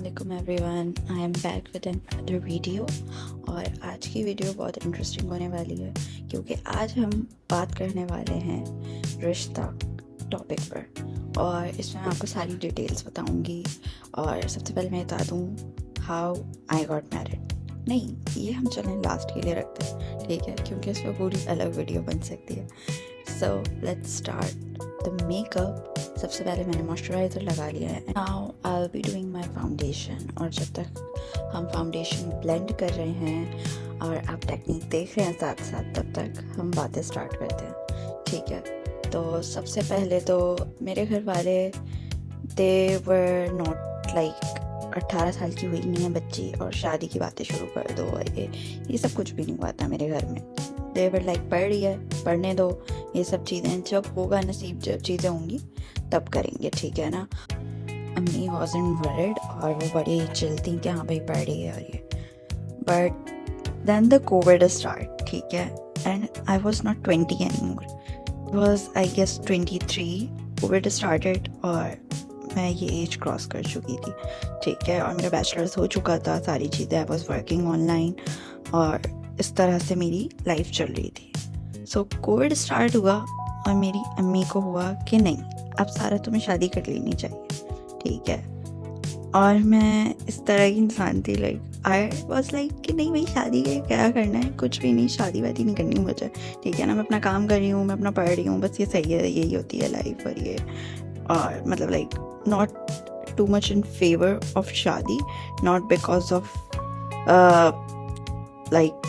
अस्सलामुअलैकुम everyone, I am back with another video. और आज की वीडियो बहुत इंटरेस्टिंग होने वाली है क्योंकि आज हम बात करने वाले हैं रिश्ता टॉपिक पर। और इसमें मैं आपको सारी डिटेल्स बताऊंगी। और सबसे पहले मैं बता दूँ हाउ आई गॉट मैरिड। नहीं, ये हम चलें लास्ट के लिए रखते हैं, ठीक है, क्योंकि इस पर पूरी अलग वीडियो बन सकती है। So let's start the makeup. सबसे पहले मैंने मॉइस्चराइज़र लगा लिया है। Now I will be doing my foundation. और जब तक हम फाउंडेशन ब्लेंड कर रहे हैं और आप टेक्निक देख रहे हैं साथ साथ, तब तक हम बातें स्टार्ट करते हैं, ठीक है। तो सबसे पहले तो मेरे घर वाले दे वर नॉट लाइक 18 साल की हुई नहीं है बच्ची और शादी की बातें शुरू कर दो। ये सब कुछ भी नहीं हुआ था मेरे घर में। दे वर लाइक पढ़ रही है, पढ़ने दो, ये सब चीज़ें जब होगा नसीब, जब चीज़ें होंगी तब करेंगे, ठीक है ना। अम्मी वॉजंट वरिड और वो बड़ी चिल थी कि हाँ भाई पढ़ रही है और ये। But then the covid start, ठीक है, and I was not 20 anymore, was I guess 23। Covid started और मैं ये एज क्रॉस कर चुकी थी, ठीक है, और मेरा बैचलर्स हो चुका था, सारी चीज़ें। आई वॉज वर्किंग ऑनलाइन और इस तरह से मेरी लाइफ चल रही थी। सो कोविड स्टार्ट हुआ और मेरी अम्मी को हुआ कि नहीं, अब सारा तुम्हें शादी कर लेनी चाहिए, ठीक है। और मैं इस तरह की इंसान थी, लाइक आई वॉज लाइक कि नहीं भाई, शादी के क्या करना है, कुछ भी नहीं, शादी वादी नहीं करनी मुझे, ठीक है ना। मैं अपना काम कर रही हूँ, मैं अपना पढ़ रही हूँ, बस ये सही है, यही होती है लाइफ। और ये और मतलब like not too much in favour of शादी, not because of like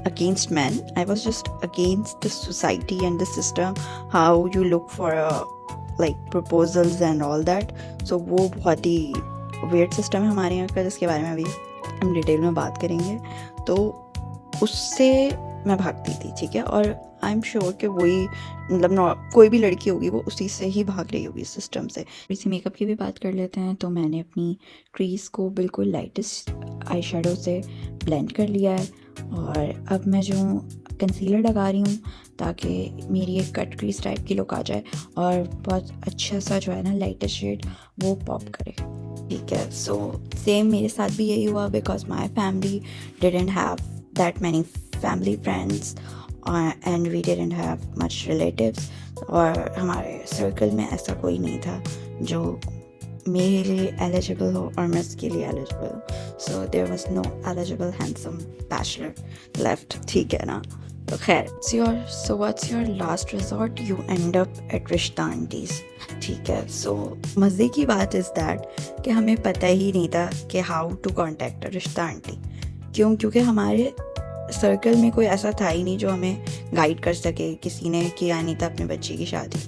against men. I was just against the society and the system, how you look for like proposals and all that. So वो बहुत ही weird system है हमारे यहाँ का, जिसके बारे में अभी हम डिटेल में बात करेंगे। तो उससे मैं भागती थी, ठीक है। और आई एम श्योर कि वही मतलब कोई भी लड़की होगी वो उसी से ही भाग रही होगी सिस्टम से। इसी मेकअप की भी बात कर लेते हैं। तो मैंने अपनी क्रीज को बिल्कुल लाइटेस्ट आई शेडो से ब्लेंड कर लिया है और अब मैं जो कंसीलर लगा रही हूँ ताकि मेरी एक कट क्रीज टाइप की लुक आ जाए और बहुत अच्छा सा जो है ना लाइटेस्ट शेड वो पॉप करे, ठीक है। सो सेम मेरे साथ भी यही हुआ because my family didn't have that many family friends and we didn't have much relatives. और हमारे सर्कल में ऐसा कोई नहीं था जो मेरे लिए एलिजिबल हो और मैं उसके लिए एलिजिबल हो। So there was no eligible handsome bachelor left, ठीक है ना। तो खैर, so what's your last resort, you end up at rishta aunties, ठीक है। सो मज़े की बात इज़ दैट कि हमें पता ही नहीं था कि हाउ टू कॉन्टेक्ट रिश्ता आंटी। क्योंकि हमारे सर्कल में कोई ऐसा था ही नहीं जो हमें गाइड कर सके। किसी ने किया नहीं था अपने बच्चे की शादी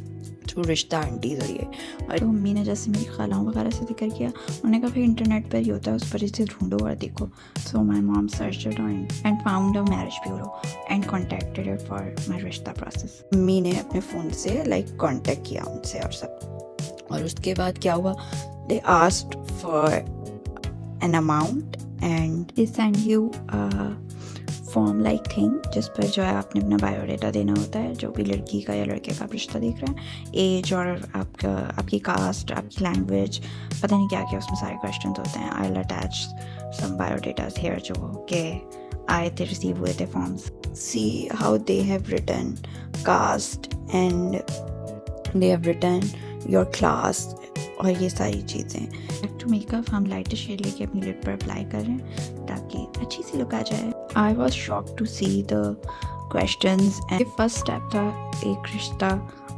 थ्रू रिश्ता आंटी जरिए। और तो मम्मी ने जैसे मेरी खालाओं वगैरह से जिक्र किया, उन्होंने कहा फिर इंटरनेट पर ही होता है, उस पर इसे ढूंढो और देखो। So my mom searched and found a marriage bureau and contacted it for my रिश्ता प्रोसेस। मम्मी ने अपने फ़ोन से लाइक कॉन्टेक्ट किया उनसे और सब। और उसके बाद क्या हुआ, they asked for an amount and they send you form like thing, जिस पर जो है आपने अपना बायोडाटा देना होता है, जो भी लड़की का या लड़के का आप रिश्ता देख रहे हैं, एज और आपकी कास्ट, आपकी लैंग्वेज, पता नहीं क्या क्या उसमें सारे क्वेश्चन होते हैं। I will attach some biodatas here जो के आए थे, रिसीव हुए थे forms. See how they have written caste and they have written your class और ये सारी चीज़ें। टू मेकअप हम लाइट शेड लेके अपनी लिप पर अप्लाई कर रहे हैं ताकि अच्छी सी लुक आ जाए। I was shocked to see the questions and first step था एक रिश्ता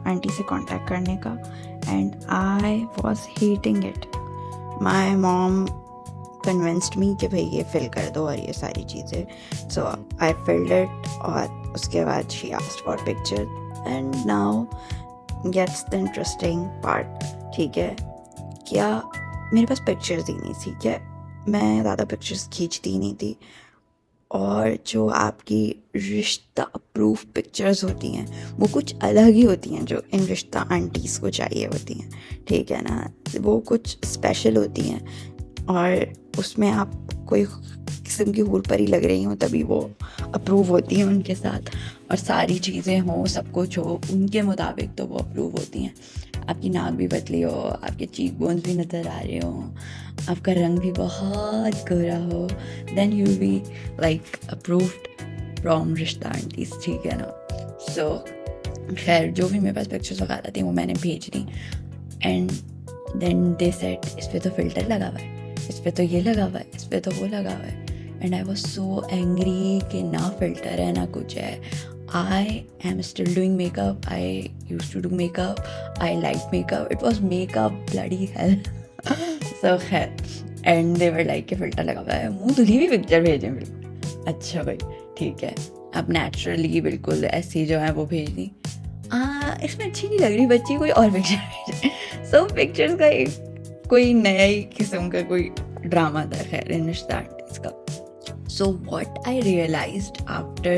आंटी से कांटेक्ट करने का and I was hating it. My mom convinced me कि भाई ये फिल कर दो और ये सारी चीज़ें। सो आई फिल्ड इट और उसके बाद she asked for picture and now gets the interesting part, ठीक है। क्या मेरे पास पिक्चर्स ही नहीं, ठीक है, मैं ज़्यादा पिक्चर्स खींचती ही नहीं थी। और जो आपकी रिश्ता अप्रूव पिक्चर्स होती हैं वो कुछ अलग ही होती हैं जो इन रिश्ता आंटीज़ को चाहिए होती हैं, ठीक है ना। वो कुछ स्पेशल होती हैं और उसमें आप कोई किस्म की हूर परी लग रही हूँ तभी वो अप्रूव होती हैं उनके साथ, और सारी चीज़ें हों, सब कुछ हो उनके मुताबिक तो वो अप्रूव होती हैं। आपकी नाक भी पतली हो, आपके चीक बोन्स भी नज़र आ रहे हो, आपका रंग भी बहुत गोरा हो, then you be like approved from rishta aunties, ठीक है ना। सो खैर जो भी मेरे पास पिक्चर्स वगैरह थी वो मैंने भेज दी, एंड देन दे सेड इस पर तो फ़िल्टर लगा हुआ है, इस पर तो ये लगा हुआ है, इस पर तो वो लगा हुआ है। And I was so angry कि ना फ़िल्टर है ना कुछ है। I am still doing makeup. I used to do makeup. I liked makeup. It was makeup, bloody hell. So खैर, and they were like कि फ़िल्टर लगा हुआ है, मुँह धुली हुई पिक्चर भेजें बिल्कुल। अच्छा भाई ठीक है, अब नेचुरली बिल्कुल ऐसी जो है वो भेज दी। इसमें अच्छी नहीं लग रही बच्ची, कोई और पिक्चर भेजे। सो पिक्चर्स का एक कोई नया ही किस्म का कोई ड्रामा था खैर इन रिश्ता आंटीज़ का। So what I realized after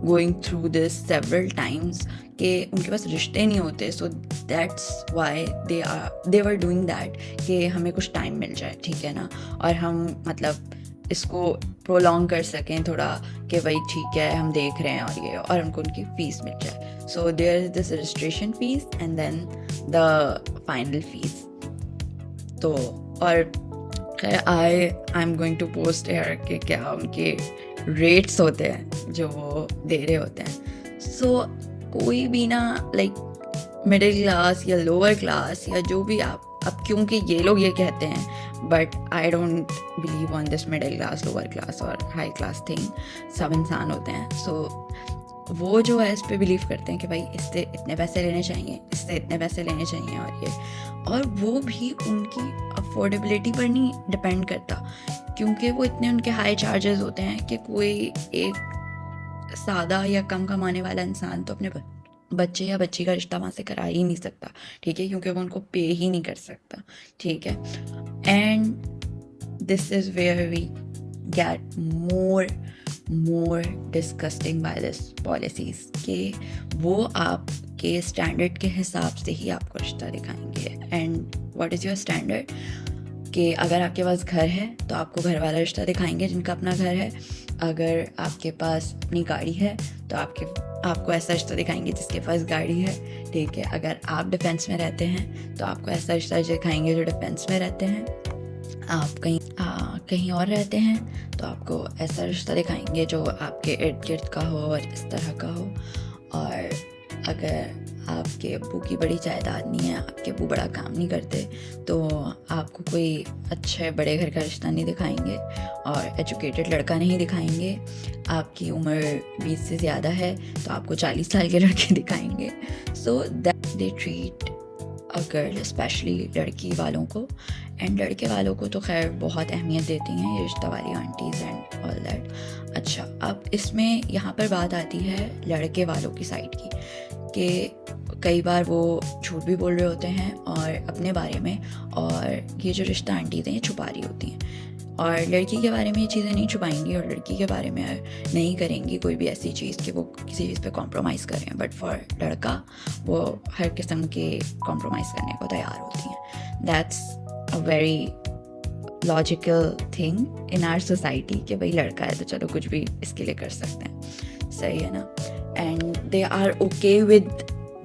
going through this several times कि उनके पास रिश्ते नहीं होते, so that's why they were doing that कि हमें कुछ टाइम मिल जाए, ठीक है ना, और हम मतलब इसको प्रोलॉन्ग कर सकें थोड़ा कि भाई ठीक है हम देख रहे हैं और ये, और हमको उनकी फ़ीस मिल जाए। So there is this registration fees and then the final fees। तो और I am going to post here के क्या उनके रेट्स होते हैं जो वो दे रहे होते हैं। सो कोई भी ना लाइक मिडिल क्लास या लोअर क्लास या जो भी आप, अब क्योंकि ये लोग ये कहते हैं, but I don't believe on this middle class lower class और हाई क्लास थिंग, सब इंसान होते हैं। सो वो जो है इस पर बिलीव करते हैं कि भाई इससे इतने पैसे लेने चाहिए, इससे इतने पैसे लेने चाहिए, और ये, और वो भी उनकी अफोर्डेबिलिटी पर नहीं डिपेंड करता, क्योंकि वो इतने उनके हाई चार्जेस होते हैं कि कोई एक सादा या कम कमाने वाला इंसान तो अपने बच्चे या बच्ची का रिश्ता वहाँ से करा ही नहीं सकता, ठीक है, क्योंकि वो उनको पे ही नहीं कर सकता, ठीक है। And this is where we get more disgusting by this policies कि वो आपके स्टैंडर्ड के हिसाब से ही आपको रिश्ता दिखाएंगे। And what is your standard कि अगर आपके पास घर है तो आपको घर वाला रिश्ता दिखाएंगे जिनका अपना घर है, अगर आपके पास अपनी गाड़ी है तो आपको ऐसा रिश्ता दिखाएंगे जिसके पास गाड़ी है, ठीक है। अगर आप डिफेंस में रहते हैं तो आपको ऐसा रिश्ता दिखाएंगे जो डिफेंस में रहते हैं, आप कहीं और रहते हैं तो आपको ऐसा रिश्ता दिखाएंगे जो आपके इर्द गिर्द का हो और इस तरह का हो। और अगर आपके अब्बू की बड़ी जायदाद नहीं है, आपके अब्बू बड़ा काम नहीं करते, तो आपको कोई अच्छे बड़े घर का रिश्ता नहीं दिखाएंगे और एजुकेटेड लड़का नहीं दिखाएंगे। आपकी उम्र 20 से ज़्यादा है तो आपको 40 साल के लड़के दिखाएंगे। So that they treat a girl, specially लड़की वालों को, एंड लड़के वालों को तो खैर बहुत अहमियत देती हैं ये रिश्ता वाली आंटीज़ एंड ऑल दैट। अच्छा, अब इसमें यहाँ पर बात आती है लड़के वालों की साइड की कि कई बार वो झूठ भी बोल रहे होते हैं और अपने बारे में, और ये जो रिश्ता आंटीज़ हैं ये छुपा रही होती हैं, और लड़की के बारे में ये चीज़ें नहीं छुपाएंगी और लड़की के बारे में नहीं करेंगी कोई भी ऐसी चीज़ कि वो किसी चीज़ पे कॉम्प्रोमाइज़ करें। बट फॉर लड़का वो हर किस्म के कॉम्प्रोमाइज़ करने को तैयार होती हैं। That's a very logical thing in our society कि भाई लड़का है तो चलो कुछ भी इसके लिए कर सकते हैं, सही है ना। And they are okay with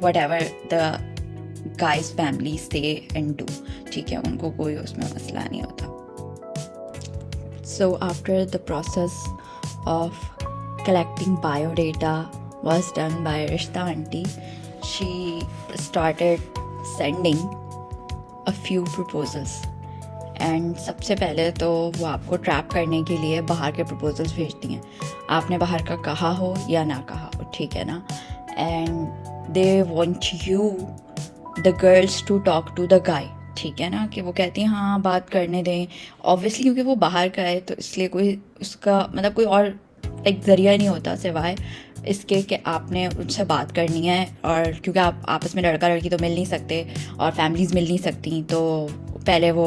whatever the guy's family से एंड डू, ठीक है, उनको कोई उसमें मसला नहीं होता। So after the process of collecting biodata was done by Rishta aunty, she started sending a few proposals. And सबसे पहले तो वो आपको ट्रैप करने के लिए बाहर के प्रपोजल्स भेजती हैं, आपने बाहर का कहा हो या ना कहा हो, ठीक है ना। And they want you the girls to talk to the guy, ठीक है ना, कि वो कहती हैं हाँ बात करने दें, ऑब्वियसली क्योंकि वो बाहर का है तो इसलिए कोई उसका मतलब कोई और एक ज़रिया नहीं होता सिवाय इसके कि आपने उनसे बात करनी है, और क्योंकि आप आपस में लड़का लड़की तो मिल नहीं सकते और फैमिलीज़ मिल नहीं सकती, तो पहले वो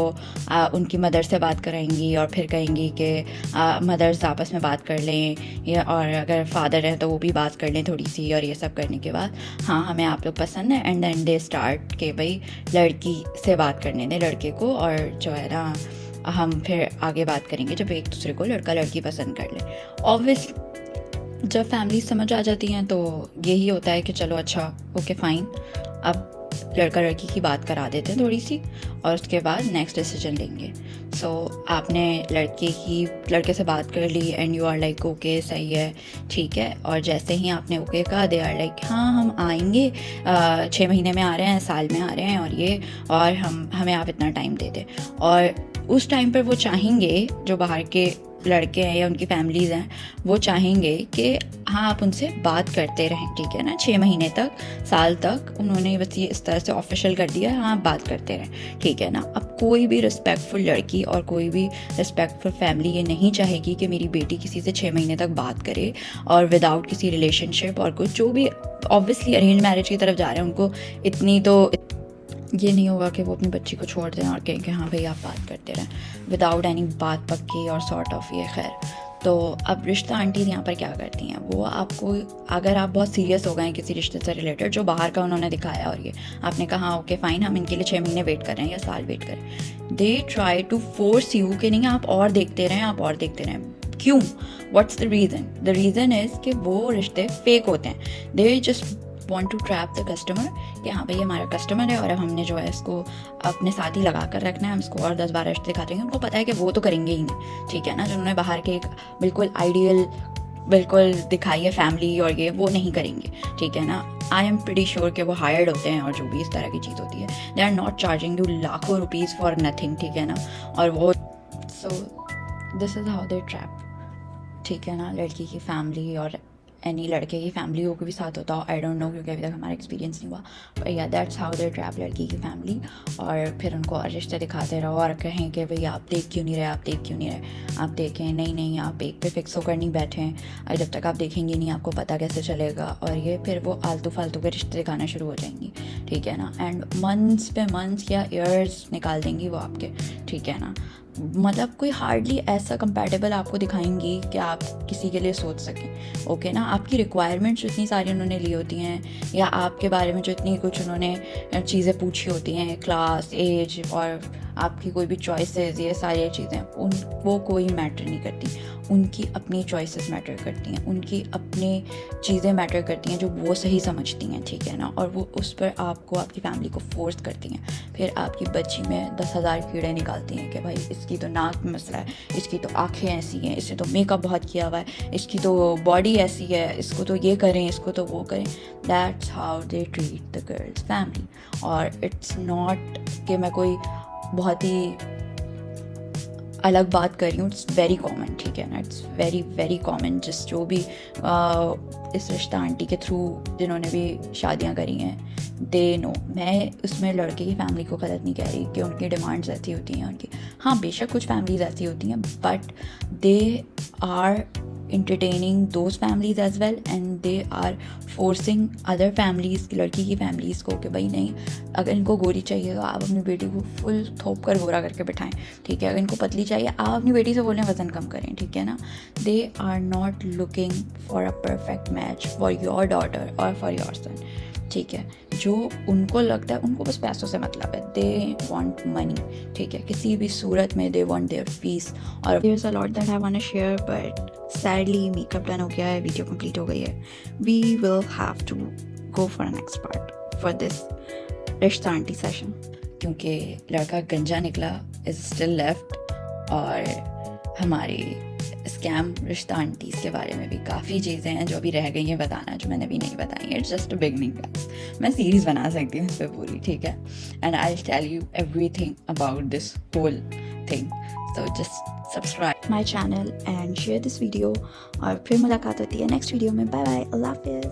उनकी मदर से बात कराएंगी और फिर कहेंगी कि मदर्स आपस में बात कर लें, या और अगर फादर हैं तो वो भी बात कर लें थोड़ी सी, और ये सब करने के बाद हाँ हमें आप लोग पसंद है, एंड देन दे स्टार्ट के भाई लड़की से बात करने दें लड़के को, और जो है ना हम फिर आगे बात करेंगे जब एक दूसरे को लड़का लड़की पसंद कर ले। ऑब्वियसली जब फैमिली समझ आ जाती हैं तो यही होता है कि चलो अच्छा ओके फ़ाइन, अब लड़का लड़की की बात करा देते हैं थोड़ी सी, और उसके बाद नेक्स्ट डिसीजन लेंगे। सो आपने लड़के से बात कर ली and you are like okay सही है ठीक है, और जैसे ही आपने ओके कहा दे आर लाइक हाँ हम आएंगे, 6 महीने में आ रहे हैं, साल में आ रहे हैं, और हमें आप इतना टाइम दे दें। और उस टाइम पर वो चाहेंगे, जो बाहर के लड़के हैं या उनकी फैमिलीज़ हैं, वो चाहेंगे कि हाँ आप उनसे बात करते रहें, ठीक है ना, 6 महीने तक, साल तक उन्होंने बस ये इस तरह से ऑफिशियल कर दिया है, हाँ बात करते रहें, ठीक है ना। अब कोई भी रिस्पेक्टफुल लड़की और कोई भी रिस्पेक्टफुल फैमिली ये नहीं चाहेगी कि मेरी बेटी किसी से 6 महीने तक बात करे और विदाउट किसी रिलेशनशिप और कुछ, जो भी ऑब्वियसली अरेंज मैरिज की तरफ जा रहे हैं उनको इतनी तो ये नहीं होगा कि वो अपनी बच्ची को छोड़ दें और कहें कि हाँ भाई आप बात करते रहें विदाउट एनी बात पक्की और सॉर्ट ऑफ ये खैर। तो अब रिश्ता आंटी यहाँ पर क्या करती हैं, वो आपको, अगर आप बहुत सीरियस हो गए हैं किसी रिश्ते से रिलेटेड जो बाहर का उन्होंने दिखाया और ये आपने कहा हाँ ओके फ़ाइन हम इनके लिए 6 महीने वेट कर रहे हैं या साल वेट कर रहे हैं, they try to force you कि नहीं आप और देखते रहें, आप और देखते रहें। क्यों? What's the reason? The reason is कि वो रिश्ते फेक होते हैं। They just want to trap the customer कि हाँ भाई हमारा कस्टमर है और अब हमने जो है इसको अपने साथ ही लगा कर रखना है, हम इसको और 10-12 रिश्ते दिखाते हैं। उनको पता है कि वो तो करेंगे ही नहीं, ठीक है ना, जो उन्होंने बाहर के एक बिल्कुल आइडियल बिल्कुल दिखाई है फैमिली और ये वो नहीं करेंगे, ठीक है ना। आई एम प्रीटी श्योर कि वो हायर्ड होते हैं और जो भी इस तरह की चीज़ होती है, they are not charging you लाखों रुपीज़ फॉर नथिंग, ठीक है ना। और वो so this is how they trap, ठीक है ना। लड़की की फैमिली और एनी लड़के की फैमिली हो के भी साथ होता हो, आई डोंट नो क्योंकि अभी तक हमारा एक्सपीरियंस नहीं हुआ, पर या दैट्स हाउ दे ट्रैप लड़की की फैमिली। और फिर उनको रिश्ते दिखाते रहो और कहें कि भाई आप देख क्यों नहीं रहे, आप देख क्यों नहीं रहे, आप देखें, नहीं आप एक पे फिक्स होकर नहीं बैठे हैं, और जब तक आप देखेंगे नहीं आपको पता कैसे चलेगा, और ये फिर वो आलतू फालतू के रिश्ते दिखाना शुरू हो जाएंगी, ठीक है ना। एंड मंथ्स पे मंथ्स या ईयर्स निकाल देंगी वो आपके, ठीक है ना। मतलब कोई हार्डली ऐसा कंपैटिबल आपको दिखाएंगी कि आप किसी के लिए सोच सकें, ओके ना। आपकी रिक्वायरमेंट्स जो इतनी सारी उन्होंने ली होती हैं या आपके बारे में जो इतनी कुछ उन्होंने चीज़ें पूछी होती हैं, क्लास, एज और आपकी कोई भी चॉइसेस, ये सारी चीज़ें वो कोई मैटर नहीं करती। उनकी अपनी चॉइसेस मैटर करती हैं, उनकी अपनी चीज़ें मैटर करती हैं जो वो सही समझती हैं, ठीक है ना। और वो उस पर आपको, आपकी फैमिली को फोर्स करती हैं। फिर आपकी बच्ची में 10,000 कीड़े निकालती हैं कि भाई इसकी तो नाक में मसला है, इसकी तो आँखें ऐसी हैं, इससे तो मेकअप बहुत किया हुआ है, इसकी तो बॉडी ऐसी है, इसको तो ये करें, इसको तो वो करें। That's how they treat the girls family. और इट्स नॉट कि मैं कोई बहुत ही अलग बात कर रही हूँ, इट्स वेरी कॉमन, ठीक है ना, इट्स वेरी वेरी कॉमन। जो भी इस रिश्ता आंटी के थ्रू जिन्होंने भी शादियाँ करी हैं, दे नो। मैं उसमें लड़के की फैमिली को गलत नहीं कह रही कि उनकी डिमांड्स ऐसी होती हैं उनकी, हाँ बेशक कुछ फैमिलीज ऐसी होती हैं, but they are entertaining those families as well and they are forcing other families, लड़की की फैमिलीज़ को कि भाई नहीं, अगर इनको गोरी चाहिए तो आप अपनी बेटी को फुल थोप कर गोरा करके बिठाएं, ठीक है। अगर इनको पतली चाहिए आप अपनी बेटी से बोलें वज़न कम करें, ठीक है ना। They are not looking for a perfect match for your daughter और फॉर योर सन, ठीक है। जो उनको लगता है, उनको बस पैसों से मतलब है, दे वांट मनी, ठीक है, किसी भी सूरत में दे वांट देयर पीस। और there a lot that I want to share but sadly makeup done हो गया है, वीडियो कंप्लीट हो गई है। We will have to go for next part for this rishta aunty session, क्योंकि लड़का गंजा निकला इज स्टिल लेफ्ट, और हमारी स्कैम रिश्ता आंटीज़ के बारे में भी काफ़ी चीज़ें हैं जो अभी रह गई हैं बताना, जो मैंने अभी नहीं बताई है। It's just a beginning guys, मैं सीरीज़ बना सकती हूँ इस पर पूरी, ठीक है। And I will tell you everything about this whole thing, so just subscribe my channel and share this video. और फिर मुलाकात होती है नेक्स्ट वीडियो में। बाय बाय, अल्लाह हाफिज़।